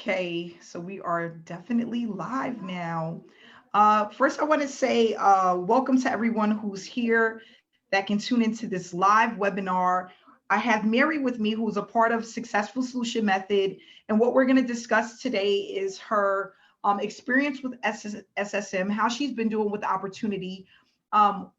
Okay, so we are definitely live now. First, I want to say welcome to everyone who's here that can tune into this live webinar. I have Mary with me, who is a part of Successful Solution Method. And what we're going to discuss today is her experience with SSM, how she's been doing with the opportunity,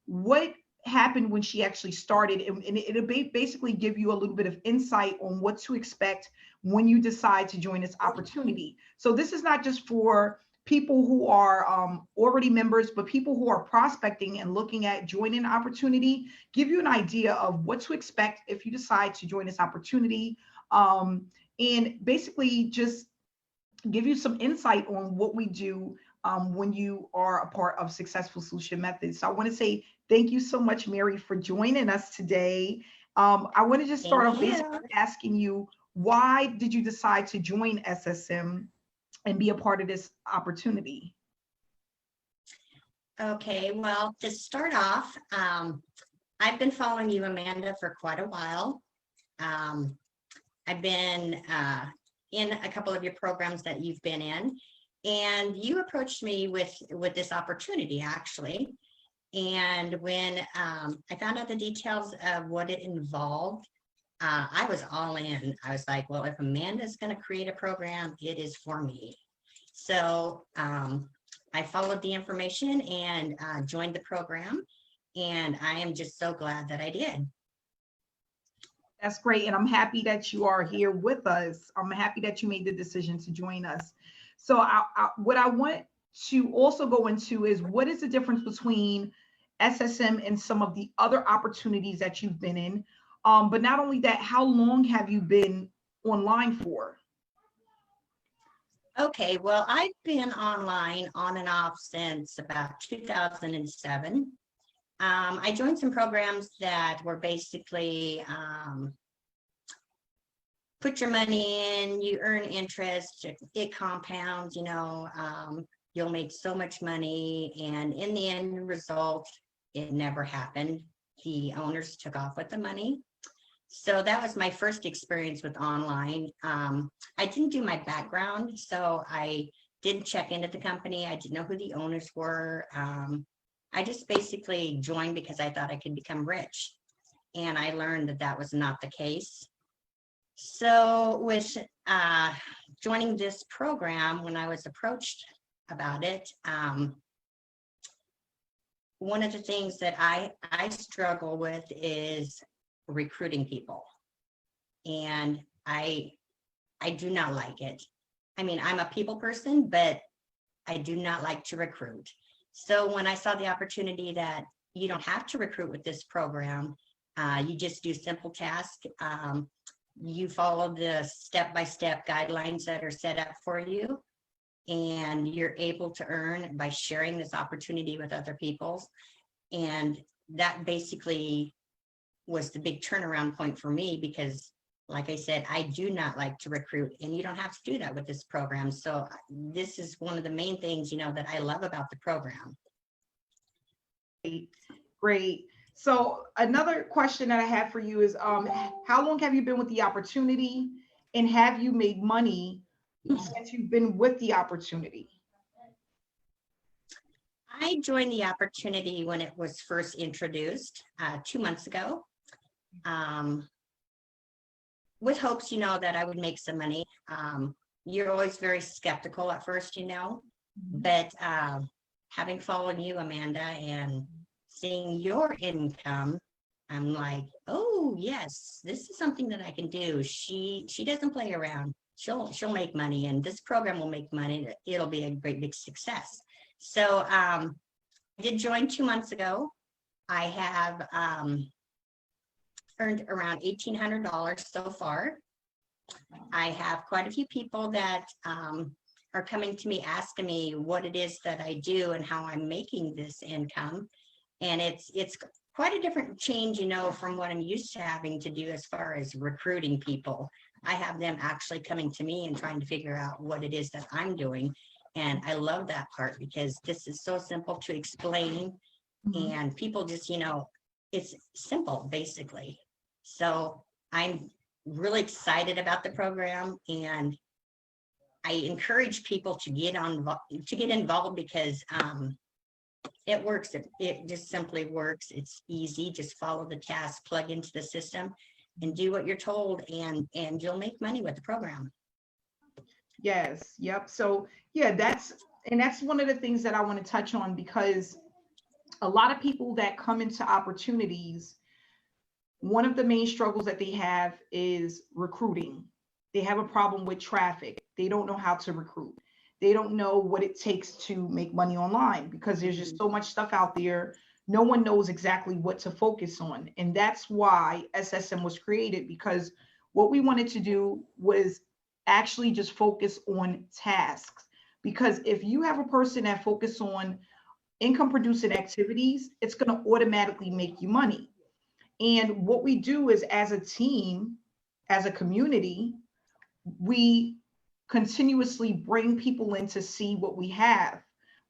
what happened when she actually started, and it'll basically give you a little bit of insight on what to expect when you decide to join this opportunity. So this is not just for people who are already members, but people who are prospecting and looking at joining an opportunity, give you an idea of what to expect if you decide to join this opportunity, and basically just give you some insight on what we do when you are a part of Successful Solution Methods. So I want to say thank you so much, Mary, for joining us today. I want to just start Thank off you. basically asking you, why did you decide to join SSM and be a part of this opportunity? Okay, well, to start off, I've been following you, Amanda, for quite a while. I've been in a couple of your programs that you've been in, and you approached me with this opportunity, actually. And when I found out the details of what it involved, I was all in. I was like, well, if Amanda's going to create a program, it is for me. So I followed the information and joined the program, and I am just so glad that I did. That's great. And I'm happy that you are here with us. I'm happy that you made the decision to join us. So what I want to also go into is, what is the difference between SSM and some of the other opportunities that you've been in? But not only that, how long have you been online for? Okay, well, I've been online on and off since about 2007. I joined some programs that were basically put your money in, you earn interest, it compounds, you'll make so much money, and in the end result, it never happened. The owners took off with the money. So that was my first experience with online. I didn't do my background, so I didn't check into the company. I didn't know who the owners were. I just basically joined because I thought I could become rich. And I learned that that was not the case. So with joining this program, when I was approached about it, one of the things that I struggle with is recruiting people. And I do not like it. I mean, I'm a people person, but I do not like to recruit. So when I saw the opportunity that you don't have to recruit with this program, you just do simple tasks. You follow the step-by-step guidelines that are set up for you, and you're able to earn by sharing this opportunity with other people. And that basically was the big turnaround point for me, because like I said, I do not like to recruit, and you don't have to do that with this program. So this is one of the main things, that I love about the program. Great. So another question that I have for you is, how long have you been with the opportunity, and have you made money since you've been with the opportunity? I joined the opportunity when it was first introduced 2 months ago, with hopes, that I would make some money. You're always very skeptical at first, but having followed you, Amanda, and seeing your income, I'm like, oh yes, this is something that I can do. She doesn't play around. She'll make money, and this program will make money. It'll be a great big success. So I did join 2 months ago. I have earned around $1,800 so far. I have quite a few people that are coming to me asking me what it is that I do and how I'm making this income. And it's quite a different change, from what I'm used to having to do as far as recruiting people. I have them actually coming to me and trying to figure out what it is that I'm doing. And I love that part, because this is so simple to explain. Mm-hmm. And people just, it's simple, basically. So I'm really excited about the program, and I encourage people to get involved because it works. It just simply works. It's easy. Just follow the task, plug into the system, and do what you're told, and you'll make money with the program. Yes. Yep. So yeah, that's one of the things that I want to touch on, because a lot of people that come into opportunities, one of the main struggles that they have is recruiting. They have a problem with traffic. They don't know how to recruit. They don't know what it takes to make money online, because there's just so much stuff out there. No one knows exactly what to focus on. And that's why SSM was created, because what we wanted to do was actually just focus on tasks. Because if you have a person that focus on income producing activities, it's going to automatically make you money. And what we do is, as a team, as a community, we continuously bring people in to see what we have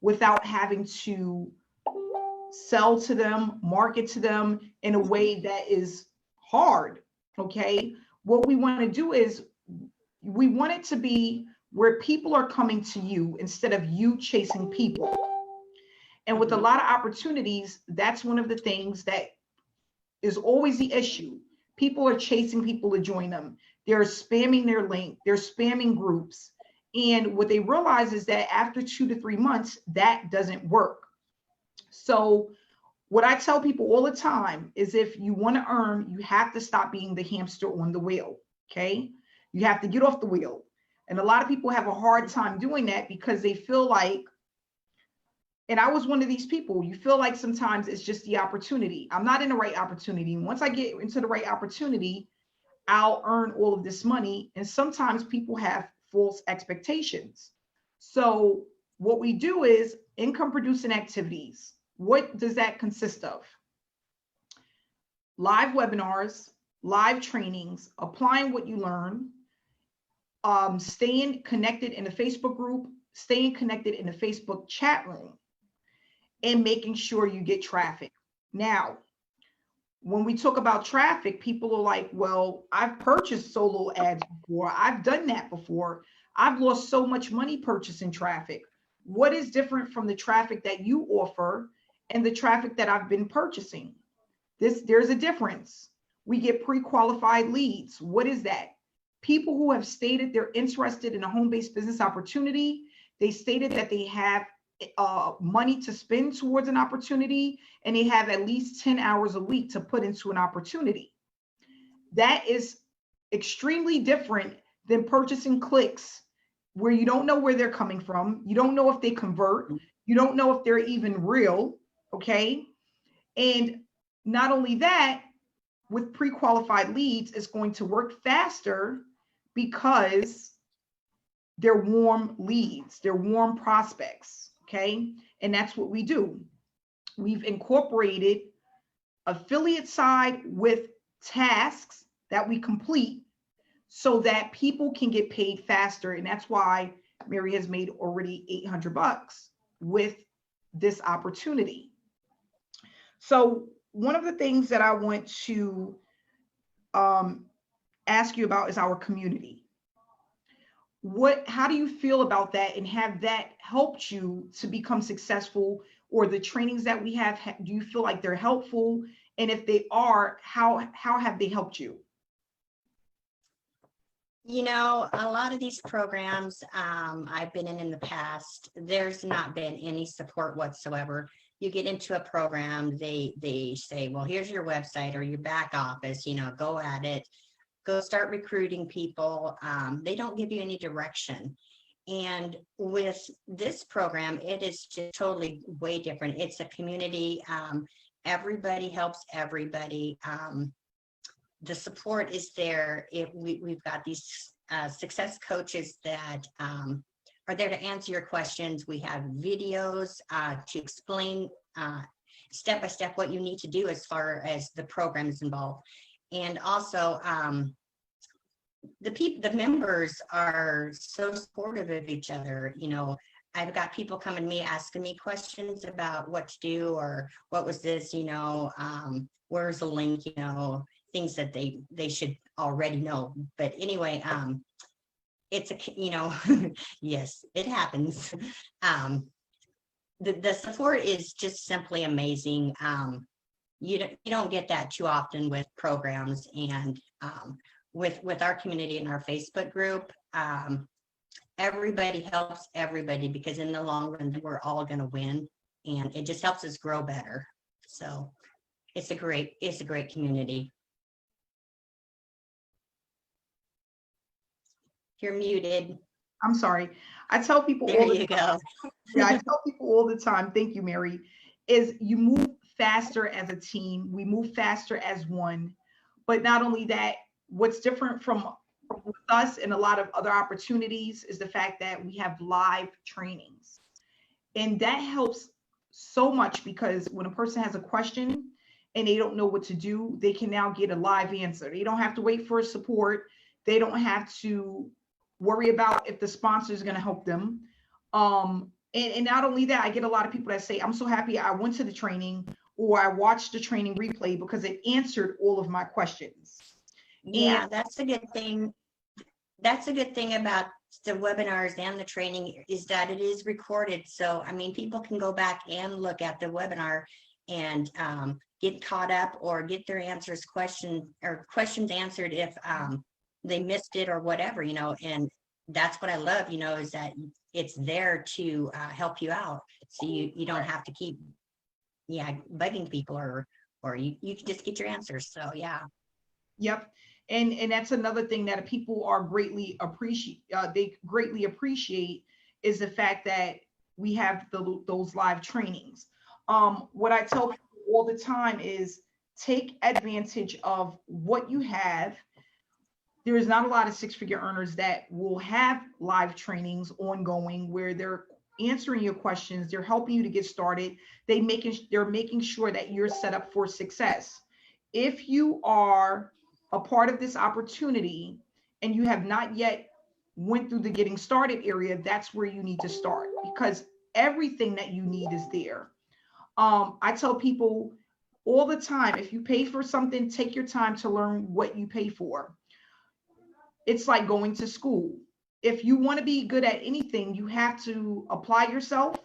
without having to sell to them, market to them in a way that is hard. Okay. What we want to do is, we want it to be where people are coming to you instead of you chasing people. And with a lot of opportunities, that's one of the things that is always the issue. People are chasing people to join them. They're spamming their link, they're spamming groups. And what they realize is that after 2 to 3 months, that doesn't work. So what I tell people all the time is, if you want to earn, you have to stop being the hamster on the wheel. Okay. You have to get off the wheel. And a lot of people have a hard time doing that, because they feel like, and I was one of these people, you feel like sometimes it's just the opportunity. I'm not in the right opportunity. Once I get into the right opportunity, I'll earn all of this money. And sometimes people have false expectations. So what we do is income producing activities. What does that consist of? Live webinars, live trainings, applying what you learn, staying connected in the Facebook group, staying connected in the Facebook chat room, and making sure you get traffic. Now, when we talk about traffic, people are like, well, I've purchased solo ads before. I've done that before. I've lost so much money purchasing traffic. What is different from the traffic that you offer and the traffic that I've been purchasing? There's a difference. We get pre-qualified leads. What is that? People who have stated they're interested in a home-based business opportunity. They stated that they have money to spend towards an opportunity, and they have at least 10 hours a week to put into an opportunity. That is extremely different than purchasing clicks, where you don't know where they're coming from. You don't know if they convert. You don't know if they're even real. Okay. And not only that, with pre-qualified leads, it's going to work faster, because they're warm leads, they're warm prospects. Okay. And that's what we do. We've incorporated affiliate side with tasks that we complete, so that people can get paid faster. And that's why Mary has made already $800 with this opportunity. So one of the things that I want to ask you about is our community. How do you feel about that, and have that helped you to become successful? Or the trainings that we have, do you feel like they're helpful? And if they are, how have they helped you? You know, a lot of these programs I've been in the past, there's not been any support whatsoever. You get into a program, they say, well, here's your website or your back office, go at it, go start recruiting people. They don't give you any direction. And with this program, it is just totally way different. It's a community. Everybody helps everybody. The support is there. We've got these success coaches that are there to answer your questions. We have videos to explain step by step what you need to do as far as the program is involved. And also, the members are so supportive of each other. I've got people coming to me asking me questions about what to do, or what was this, where's the link, things that they should already know. But anyway, it's a, yes, it happens. The support is just simply amazing. You don't get that too often with programs, and with our community and our Facebook group. Everybody helps everybody, because in the long run, we're all going to win, and it just helps us grow better. So it's a great community. You're muted. I'm sorry. I tell people There all the you time. go. Yeah, I tell people all the time, thank you, Mary, is you move faster as a team. We move faster as one. But not only that, what's different from with us and a lot of other opportunities is the fact that we have live trainings. And that helps so much, because when a person has a question and they don't know what to do, they can now get a live answer. They don't have to wait for support. They don't have to worry about if the sponsor is going to help them. And not only that, I get a lot of people that say, I'm so happy I went to the training or I watched the training replay because it answered all of my questions. Yeah, And that's a good thing. That's a good thing about the webinars and the training, is that it is recorded. So, I mean, people can go back and look at the webinar and get caught up or get their questions answered if they missed it or whatever, and that's what I love, is that it's there to help you out. So you don't have to keep, bugging people, or you can just get your answers. So, yeah. yep. And that's another thing that people are greatly appreciate. They greatly appreciate is the fact that we have those live trainings. What I tell people all the time is take advantage of what you have. There is not a lot of six-figure earners that will have live trainings ongoing where they're answering your questions, they're helping you to get started, they're making sure that you're set up for success. If you are a part of this opportunity and you have not yet went through the getting started area, that's where you need to start, because everything that you need is there. I tell people all the time, if you pay for something, take your time to learn what you pay for. It's like going to school. If you want to be good at anything, you have to apply yourself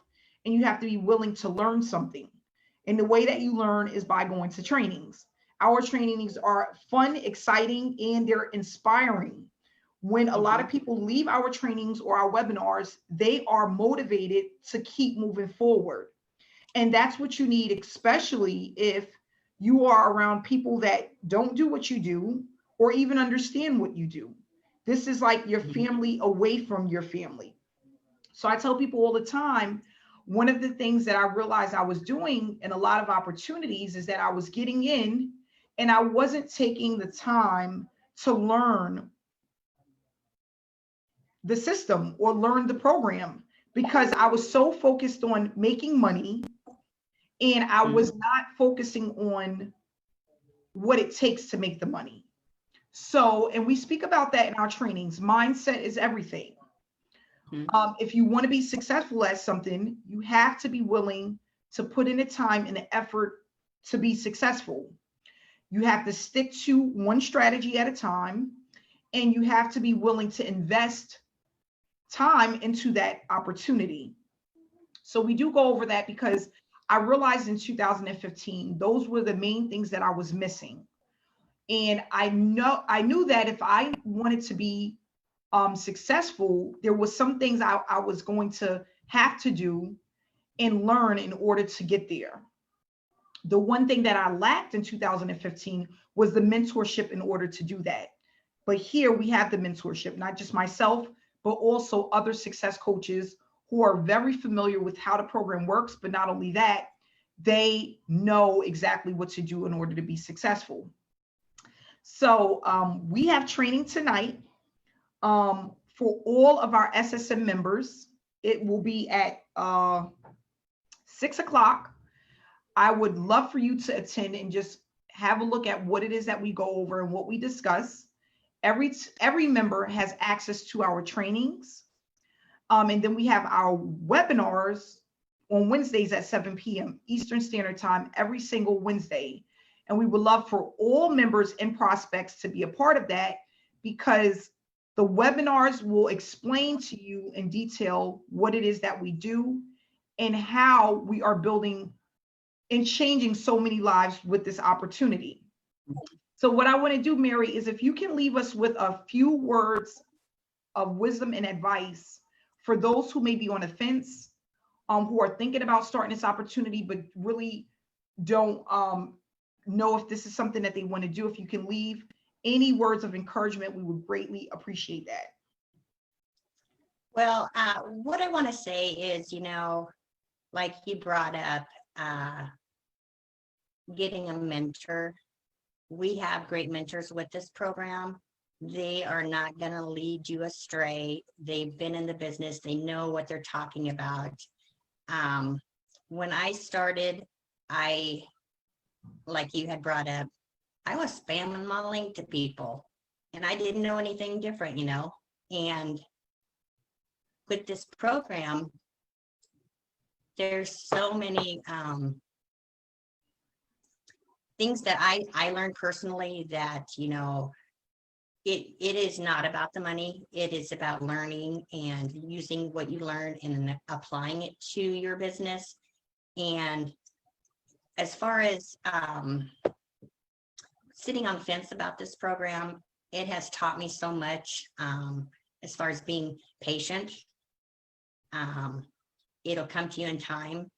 and you have to be willing to learn something. And the way that you learn is by going to trainings. Our trainings are fun, exciting, and they're inspiring. When a lot of people leave our trainings or our webinars, they are motivated to keep moving forward. And that's what you need, especially if you are around people that don't do what you do or even understand what you do. This is like your family away from your family. So I tell people all the time, one of the things that I realized I was doing in a lot of opportunities is that I was getting in and I wasn't taking the time to learn the system or learn the program, because I was so focused on making money and I was not focusing on what it takes to make the money. So, and we speak about that in our trainings. Mindset is everything. If you want to be successful at something, you have to be willing to put in the time and the effort to be successful. You have to stick to one strategy at a time, and you have to be willing to invest time into that opportunity. So we do go over that because I realized in 2015, those were the main things that I was missing. And I knew that if I wanted to be successful, there was some things I was going to have to do and learn in order to get there. The one thing that I lacked in 2015 was the mentorship in order to do that. But here we have the mentorship, not just myself, but also other success coaches who are very familiar with how the program works. But not only that, they know exactly what to do in order to be successful. So we have training tonight for all of our SSM members. It will be at 6 o'clock. I would love for you to attend and just have a look at what it is that we go over and what we discuss. Every member has access to our trainings. And then we have our webinars on Wednesdays at 7 p.m. Eastern Standard Time, every single Wednesday. And we would love for all members and prospects to be a part of that, because The webinars will explain to you in detail what it is that we do and how we are building and changing so many lives with this opportunity. So what I want to do, Mary, is if you can leave us with a few words of wisdom and advice for those who may be on the fence, who are thinking about starting this opportunity, but really don't know if this is something that they want to do. If you can leave any words of encouragement, we would greatly appreciate that. Well, what I want to say is, like you brought up, getting a mentor. We have great mentors with this program. They are not going to lead you astray. They've been in the business. They know what they're talking about. When I started, like you had brought up, I was spamming my link to people and I didn't know anything different, and with this program, there's so many things that I learned personally that, it is not about the money. It is about learning and using what you learn and applying it to your business. And as far as sitting on the fence about this program, it has taught me so much as far as being patient. It'll come to you in time.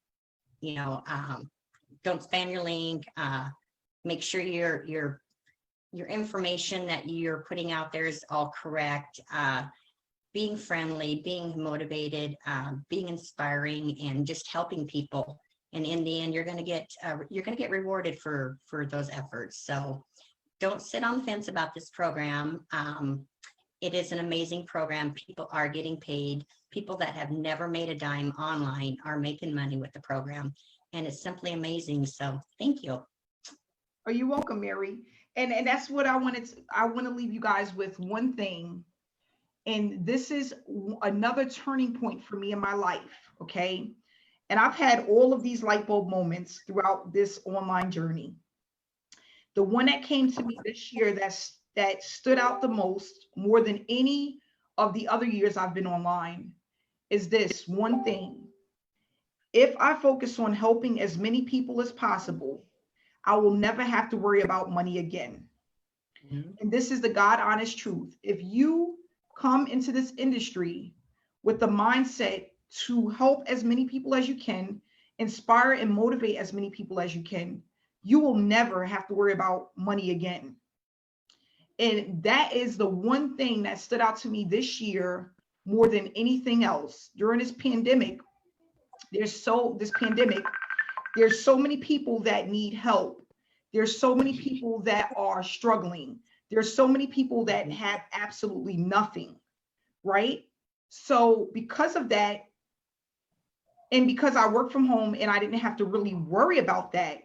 Don't spam your link. Make sure your information that you're putting out there is all correct. Being friendly, being motivated, being inspiring, and just helping people. And in the end, you're gonna get rewarded for those efforts. So don't sit on the fence about this program. It is an amazing program. People are getting paid. People that have never made a dime online are making money with the program, and it's simply amazing. So thank you. Are you welcome, Mary? And that's what I wanted to, I want to leave you guys with one thing. And this is another turning point for me in my life. Okay. And I've had all of these light bulb moments throughout this online journey. The one that came to me this year that stood out the most, more than any of the other years I've been online, is this one thing. If I focus on helping as many people as possible, I will never have to worry about money again. Mhm. And this is the God honest truth. If you come into this industry with the mindset to help as many people as you can, inspire and motivate as many people as you can, you will never have to worry about money again. And that is the one thing that stood out to me this year more than anything else. During this pandemic, there's so many people that need help. There's so many people that are struggling. There's so many people that have absolutely nothing, right? So because of that, and because I work from home and I didn't have to really worry about that,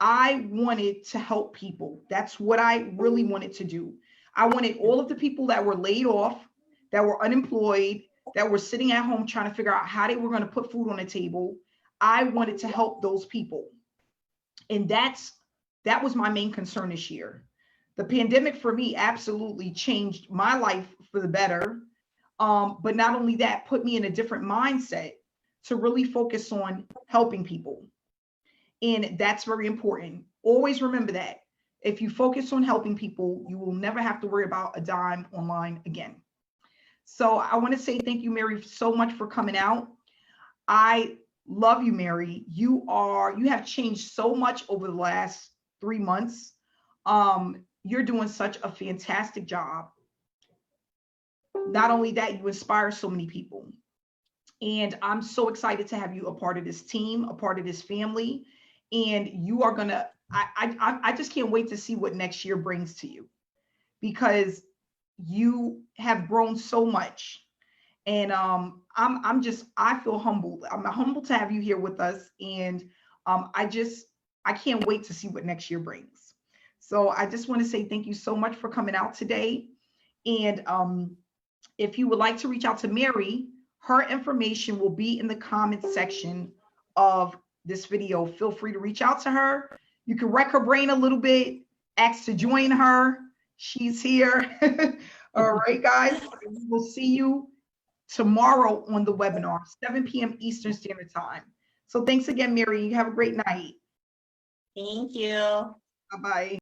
I wanted to help people. That's what I really wanted to do. I wanted all of the people that were laid off, that were unemployed, that were sitting at home trying to figure out how they were going to put food on the table. I wanted to help those people. And that was my main concern this year. The pandemic for me absolutely changed my life for the better. But not only that, put me in a different mindset to really focus on helping people. And that's very important. Always remember that. If you focus on helping people, you will never have to worry about a dime online again. So I want to say thank you, Mary, so much for coming out. I love you, Mary. You have changed so much over the last 3 months. You're doing such a fantastic job. Not only that, you inspire so many people. And I'm so excited to have you a part of this team, a part of this family. And you are gonna, I just can't wait to see what next year brings to you, because you have grown so much. And I feel humbled. I'm humbled to have you here with us. And I can't wait to see what next year brings. So I just want to say thank you so much for coming out today. And if you would like to reach out to Mary, her information will be in the comments section of this video. Feel free to reach out to her. You can wreck her brain a little bit, ask to join her. She's here. All right, guys. We'll see you tomorrow on the webinar, 7 p.m. Eastern Standard Time. So thanks again, Mary. You have a great night. Thank you. Bye-bye.